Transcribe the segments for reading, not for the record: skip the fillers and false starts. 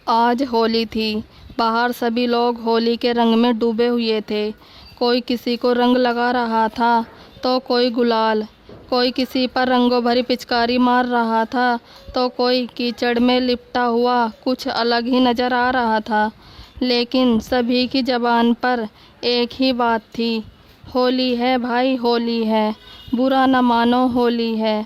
आज होली थी। बाहर सभी लोग होली के रंग में डूबे हुए थे। कोई किसी को रंग लगा रहा था तो कोई गुलाल, कोई किसी पर रंगों भरी पिचकारी मार रहा था तो कोई कीचड़ में लिपटा हुआ कुछ अलग ही नज़र आ रहा था। लेकिन सभी की ज़बान पर एक ही बात थी, होली है भाई, होली है, बुरा न मानो, होली है।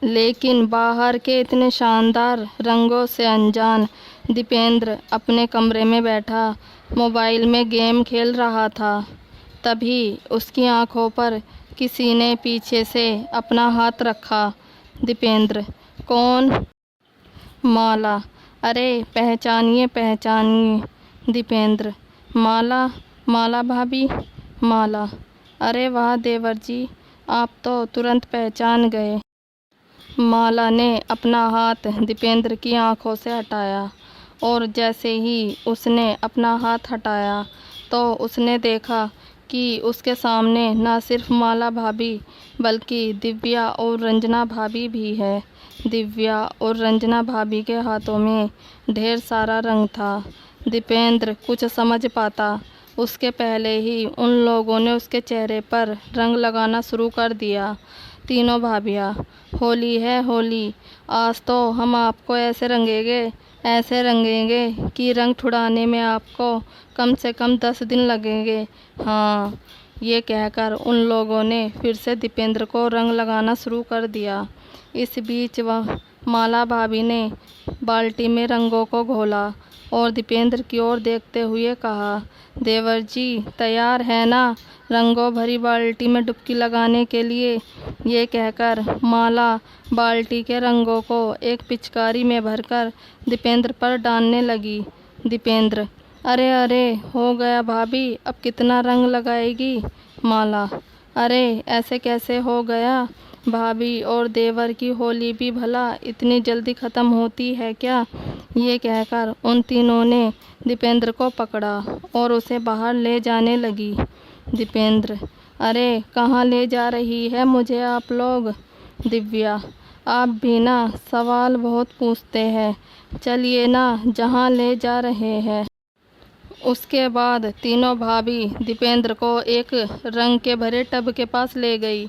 लेकिन बाहर के इतने शानदार रंगों से अनजान दीपेंद्र अपने कमरे में बैठा मोबाइल में गेम खेल रहा था। तभी उसकी आंखों पर किसी ने पीछे से अपना हाथ रखा। दीपेंद्र, कौन? माला। अरे पहचानिए पहचानिए। दीपेंद्र, माला? माला भाभी? माला, अरे वाह देवर जी, आप तो तुरंत पहचान गए। माला ने अपना हाथ दीपेंद्र की आंखों से हटाया और जैसे ही उसने अपना हाथ हटाया तो उसने देखा कि उसके सामने न सिर्फ माला भाभी बल्कि दिव्या और रंजना भाभी भी है। दिव्या और रंजना भाभी के हाथों में ढेर सारा रंग था। दीपेंद्र कुछ समझ पाता उसके पहले ही उन लोगों ने उसके चेहरे पर रंग लगाना शुरू कर दिया। तीनों भाभियाँ, होली है होली, आज तो हम आपको ऐसे रंगेंगे कि रंग छुड़ाने में आपको कम से कम 10 दिन लगेंगे। हाँ, ये कहकर उन लोगों ने फिर से दीपेंद्र को रंग लगाना शुरू कर दिया। इस बीच वह माला भाभी ने बाल्टी में रंगों को घोला और दीपेंद्र की ओर देखते हुए कहा, देवर जी तैयार है ना रंगों भरी बाल्टी में डुबकी लगाने के लिए? ये कहकर माला बाल्टी के रंगों को एक पिचकारी में भरकर दीपेंद्र पर डालने लगी। दीपेंद्र, अरे अरे हो गया भाभी, अब कितना रंग लगाएगी? माला, अरे ऐसे कैसे हो गया भाभी, और देवर की होली भी भला इतनी जल्दी ख़त्म होती है क्या? ये कहकर उन तीनों ने दीपेंद्र को पकड़ा और उसे बाहर ले जाने लगी। दीपेंद्र, अरे कहाँ ले जा रही है मुझे आप लोग? दिव्या, आप भी ना सवाल बहुत पूछते हैं, चलिए ना जहाँ ले जा रहे हैं। उसके बाद तीनों भाभी दीपेंद्र को एक रंग के भरे टब के पास ले गई।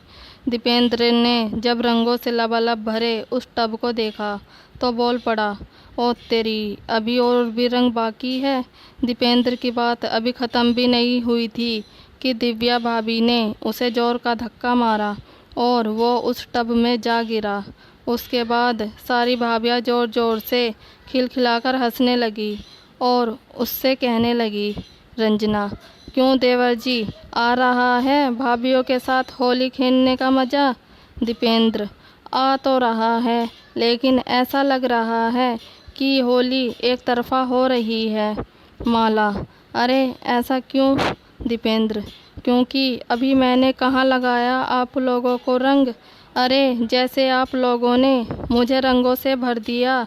दीपेंद्र ने जब रंगों से लबालब भरे उस टब को देखा तो बोल पड़ा, ओ तेरी, अभी और भी रंग बाकी है। दीपेंद्र की बात अभी ख़त्म भी नहीं हुई थी कि दिव्या भाभी ने उसे जोर का धक्का मारा और वो उस टब में जा गिरा। उसके बाद सारी भाभियाँ ज़ोर ज़ोर से खिलखिलाकर हंसने लगी और उससे कहने लगी, रंजना, क्यों देवर जी, आ रहा है भाभियों के साथ होली खेलने का मज़ा? दीपेंद्र, आ तो रहा है, लेकिन ऐसा लग रहा है कि होली एक तरफ़ा हो रही है। माला, अरे ऐसा क्यों? दीपेंद्र, क्योंकि अभी मैंने कहाँ लगाया आप लोगों को रंग? अरे जैसे आप लोगों ने मुझे रंगों से भर दिया,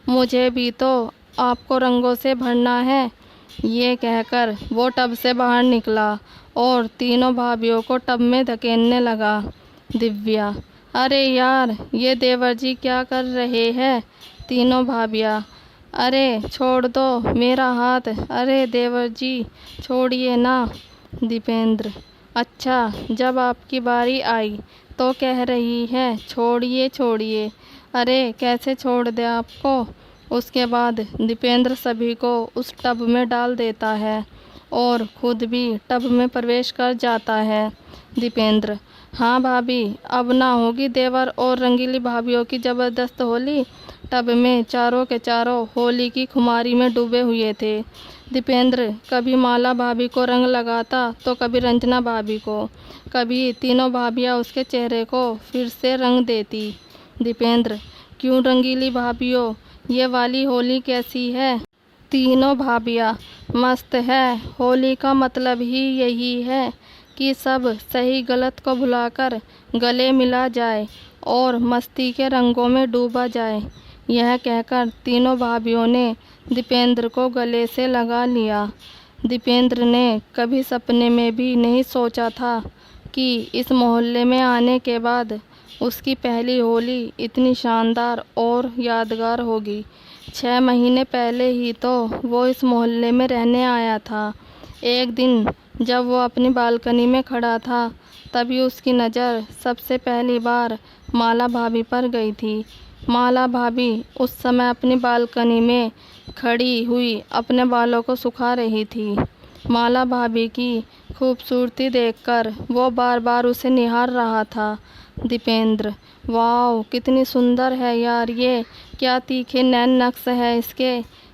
मुझे भी तो आपको रंगों से भरना है। ये कहकर वो टब से बाहर निकला और तीनों भाभियों को टब में धकेलने लगा। दिव्या, अरे यार ये देवर जी क्या कर रहे हैं? तीनों भाभियाँ, अरे छोड़ दो मेरा हाथ, अरे देवर जी छोड़िए ना। दीपेंद्र, अच्छा जब आपकी बारी आई तो कह रही है छोड़िए छोड़िए, अरे कैसे छोड़ दे आपको? उसके बाद दीपेंद्र सभी को उस टब में डाल देता है और खुद भी टब में प्रवेश कर जाता है। दीपेंद्र, हाँ भाभी, अब ना होगी देवर और रंगीली भाभियों की ज़बरदस्त होली। टब में चारों के चारों होली की खुमारी में डूबे हुए थे। दीपेंद्र कभी माला भाभी को रंग लगाता तो कभी रंजना भाभी को, कभी तीनों भाभियाँ उसके चेहरे को फिर से रंग देती। दीपेंद्र, क्यों रंगीली भाभियों, ये वाली होली कैसी है? तीनों भाभियाँ, मस्त है, होली का मतलब ही यही है कि सब सही गलत को भुलाकर गले मिला जाए और मस्ती के रंगों में डूबा जाए। यह कहकर तीनों भाभियों ने दीपेंद्र को गले से लगा लिया। दीपेंद्र ने कभी सपने में भी नहीं सोचा था कि इस मोहल्ले में आने के बाद उसकी पहली होली इतनी शानदार और यादगार होगी। 6 महीने पहले ही तो वो इस मोहल्ले में रहने आया था। एक दिन जब वो अपनी बालकनी में खड़ा था, तभी उसकी नज़र सबसे पहली बार माला भाभी पर गई थी। माला भाभी उस समय अपनी बालकनी में खड़ी हुई अपने बालों को सुखा रही थी। माला भाभी की खूबसूरती देखकर वो बार बार उसे निहार रहा था। दीपेंद्र, वाह कितनी सुंदर है यार, ये क्या तीखे नैन नक्श है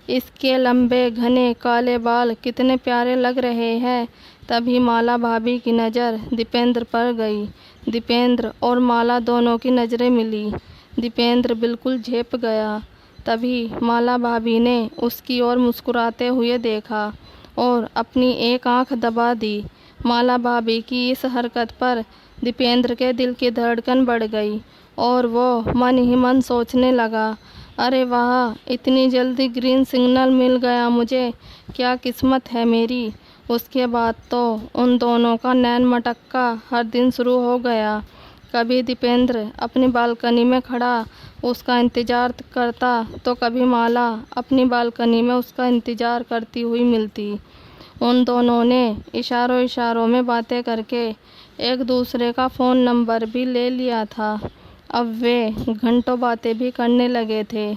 इसके लंबे घने काले बाल कितने प्यारे लग रहे हैं। तभी माला भाभी की नज़र दीपेंद्र पर गई। दीपेंद्र और माला दोनों की नज़रें मिली। दीपेंद्र बिल्कुल झेप गया। तभी माला भाभी ने उसकी ओर मुस्कुराते हुए देखा और अपनी एक आंख दबा दी। माला भाभी की इस हरकत पर दीपेंद्र के दिल की धड़कन बढ़ गई और वो मन ही मन सोचने लगा, अरे वाह, इतनी जल्दी ग्रीन सिग्नल मिल गया मुझे, क्या किस्मत है मेरी। उसके बाद तो उन दोनों का नैन मटक्का हर दिन शुरू हो गया। कभी दीपेंद्र अपनी बालकनी में खड़ा उसका इंतज़ार करता तो कभी माला अपनी बालकनी में उसका इंतज़ार करती हुई मिलती। उन दोनों ने इशारों इशारों में बातें करके एक दूसरे का फ़ोन नंबर भी ले लिया था। अब वे घंटों बातें भी करने लगे थे।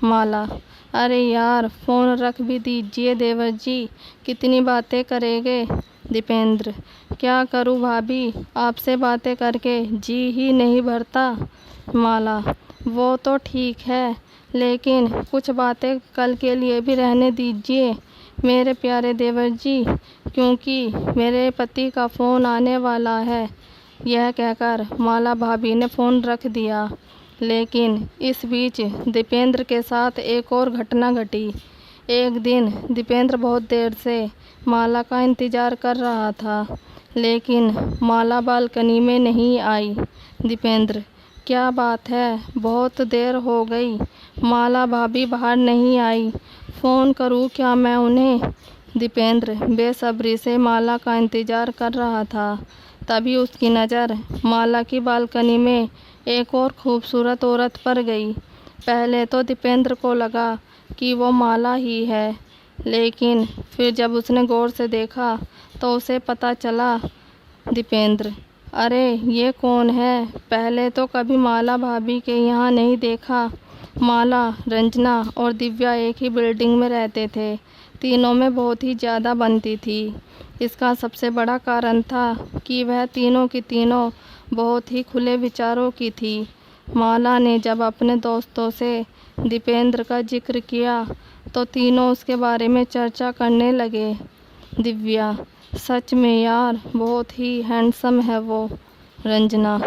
माला, अरे यार फ़ोन रख भी दीजिए देवर जी, कितनी बातें करेंगे। दीपेंद्र, क्या करूँ भाभी, आपसे बातें करके जी ही नहीं भरता। माला, वो तो ठीक है, लेकिन कुछ बातें कल के लिए भी रहने दीजिए मेरे प्यारे देवर जी, क्योंकि मेरे पति का फ़ोन आने वाला है। यह कहकर माला भाभी ने फ़ोन रख दिया। लेकिन इस बीच दीपेंद्र के साथ एक और घटना घटी। एक दिन दीपेंद्र बहुत देर से माला का इंतज़ार कर रहा था, लेकिन माला बालकनी में नहीं आई। दीपेंद्र, क्या बात है, बहुत देर हो गई, माला भाभी बाहर नहीं आई, फ़ोन करूँ क्या मैं उन्हें। दीपेंद्र बेसब्री से माला का इंतज़ार कर रहा था। तभी उसकी नज़र माला की बालकनी में एक और खूबसूरत औरत पर गई। पहले तो दीपेंद्र को लगा कि वो माला ही है, लेकिन फिर जब उसने गौर से देखा तो उसे पता चला। दीपेंद्र, अरे ये कौन है, पहले तो कभी माला भाभी के यहाँ नहीं देखा। माला, रंजना और दिव्या एक ही बिल्डिंग में रहते थे। तीनों में बहुत ही ज़्यादा बनती थी। इसका सबसे बड़ा कारण था कि वह तीनों की तीनों बहुत ही खुले विचारों की थी। माला ने जब अपने दोस्तों से दीपेंद्र का जिक्र किया तो तीनों उसके बारे में चर्चा करने लगे। दिव्या, सच में यार बहुत ही हैंडसम है वो। रंजना,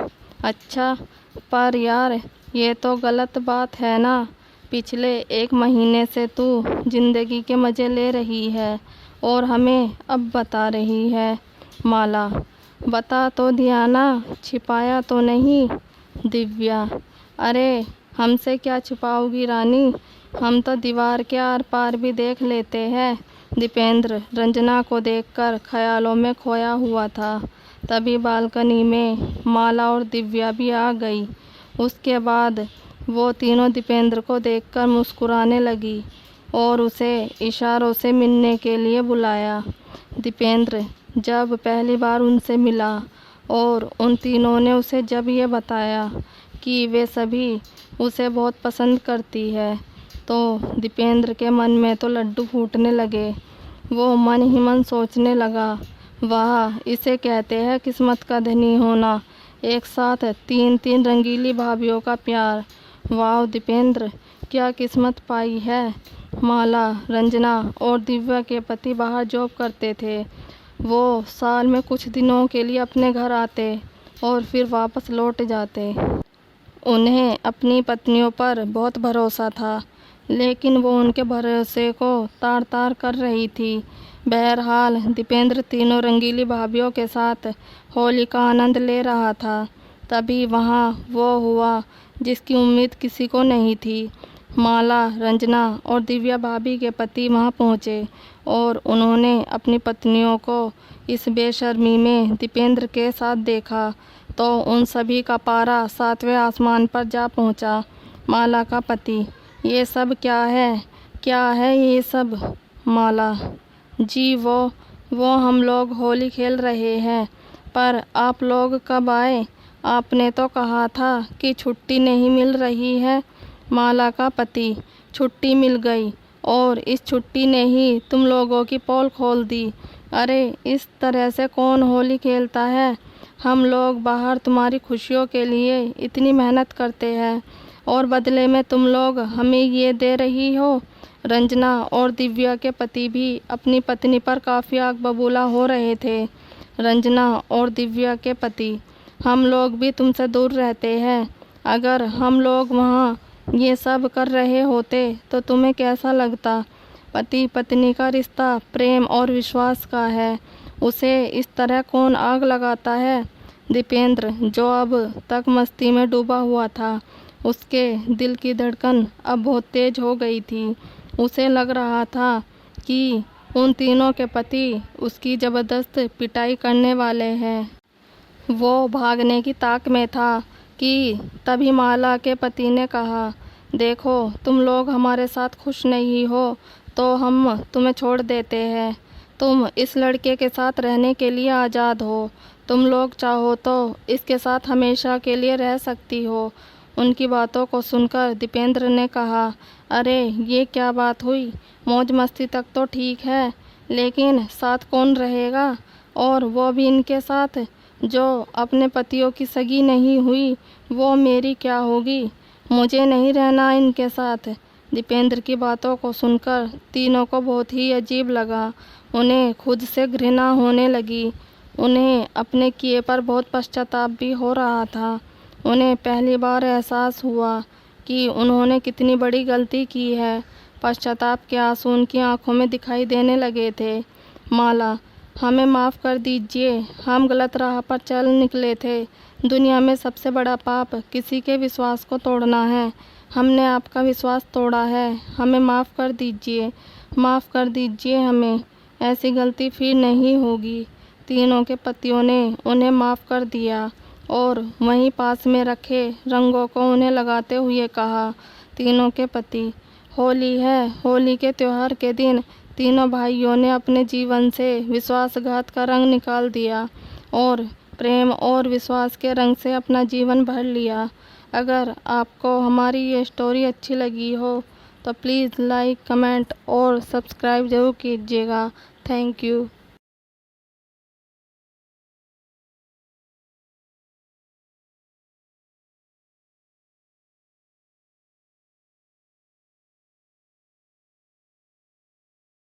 अच्छा, पर यार ये तो गलत बात है ना, पिछले 1 महीने से तू जिंदगी के मज़े ले रही है और हमें अब बता रही है। माला, बता तो दिया ना, छिपाया तो नहीं। दिव्या, अरे हमसे क्या छिपाओगी रानी, हम तो दीवार के आर पार भी देख लेते हैं। दीपेंद्र रंजना को देखकर ख्यालों में खोया हुआ था। तभी बालकनी में माला और दिव्या भी आ गई। उसके बाद वो तीनों दीपेंद्र को देखकर मुस्कुराने लगी और उसे इशारों से मिलने के लिए बुलाया। दीपेंद्र जब पहली बार उनसे मिला और उन तीनों ने उसे जब ये बताया कि वे सभी उसे बहुत पसंद करती है, तो दीपेंद्र के मन में तो लड्डू फूटने लगे। वो मन ही मन सोचने लगा, वाह, इसे कहते हैं किस्मत का धनी होना, एक साथ 3 रंगीली भाभीयों का प्यार। वाह दीपेंद्र, क्या किस्मत पाई है। माला, रंजना और दिव्या के पति बाहर जॉब करते थे। वो साल में कुछ दिनों के लिए अपने घर आते और फिर वापस लौट जाते। उन्हें अपनी पत्नियों पर बहुत भरोसा था, लेकिन वो उनके भरोसे को तार तार कर रही थी। बहरहाल दीपेंद्र तीनों रंगीली भाभीयों के साथ होली का आनंद ले रहा था। तभी वहाँ वो हुआ जिसकी उम्मीद किसी को नहीं थी। माला, रंजना और दिव्या भाभी के पति वहाँ पहुँचे और उन्होंने अपनी पत्नियों को इस बेशर्मी में दीपेंद्र के साथ देखा तो उन सभी का पारा 7वें आसमान पर जा पहुँचा। माला का पति, ये सब क्या है ये सब? माला: जी वो हम लोग होली खेल रहे हैं। पर आप लोग कब आए? आपने तो कहा था कि छुट्टी नहीं मिल रही है। माला का पति: छुट्टी मिल गई, और इस छुट्टी ने ही तुम लोगों की पोल खोल दी। अरे इस तरह से कौन होली खेलता है? हम लोग बाहर तुम्हारी खुशियों के लिए इतनी मेहनत करते हैं, और बदले में तुम लोग हमें ये दे रही हो। रंजना और दिव्या के पति भी अपनी पत्नी पर काफ़ी आग बबूला हो रहे थे। रंजना और दिव्या के पति: हम लोग भी तुमसे दूर रहते हैं। अगर हम लोग वहाँ ये सब कर रहे होते तो तुम्हें कैसा लगता? पति पत्नी का रिश्ता प्रेम और विश्वास का है, उसे इस तरह कौन आग लगाता है? दीपेंद्र, जो अब तक मस्ती में डूबा हुआ था, उसके दिल की धड़कन अब बहुत तेज हो गई थी। उसे लग रहा था कि उन तीनों के पति उसकी ज़बरदस्त पिटाई करने वाले हैं। वो भागने की ताक में था कि तभी माला के पति ने कहा, देखो तुम लोग हमारे साथ खुश नहीं हो तो हम तुम्हें छोड़ देते हैं। तुम इस लड़के के साथ रहने के लिए आज़ाद हो। तुम लोग चाहो तो इसके साथ हमेशा के लिए रह सकती हो। उनकी बातों को सुनकर दीपेंद्र ने कहा, अरे ये क्या बात हुई? मौज मस्ती तक तो ठीक है, लेकिन साथ कौन रहेगा? और वो भी इनके साथ जो अपने पतियों की सगी नहीं हुई, वो मेरी क्या होगी? मुझे नहीं रहना इनके साथ। दीपेंद्र की बातों को सुनकर तीनों को बहुत ही अजीब लगा। उन्हें खुद से घृणा होने लगी। उन्हें अपने किए पर बहुत पश्चाताप भी हो रहा था। उन्हें पहली बार एहसास हुआ कि उन्होंने कितनी बड़ी गलती की है। पश्चाताप के आंसू उनकी आंखों में दिखाई देने लगे थे। माला: हमें माफ़ कर दीजिए, हम गलत राह पर चल निकले थे। दुनिया में सबसे बड़ा पाप किसी के विश्वास को तोड़ना है। हमने आपका विश्वास तोड़ा है, हमें माफ़ कर दीजिए हमें। ऐसी गलती फिर नहीं होगी। तीनों के पतियों ने उन्हें माफ़ कर दिया और वहीं पास में रखे रंगों को उन्हें लगाते हुए कहा। तीनों के पति: होली है। होली के त्यौहार के दिन तीनों भाइयों ने अपने जीवन से विश्वासघात का रंग निकाल दिया और प्रेम और विश्वास के रंग से अपना जीवन भर लिया। अगर आपको हमारी ये स्टोरी अच्छी लगी हो तो प्लीज़ लाइक, कमेंट और सब्सक्राइब ज़रूर कीजिएगा। Thank you.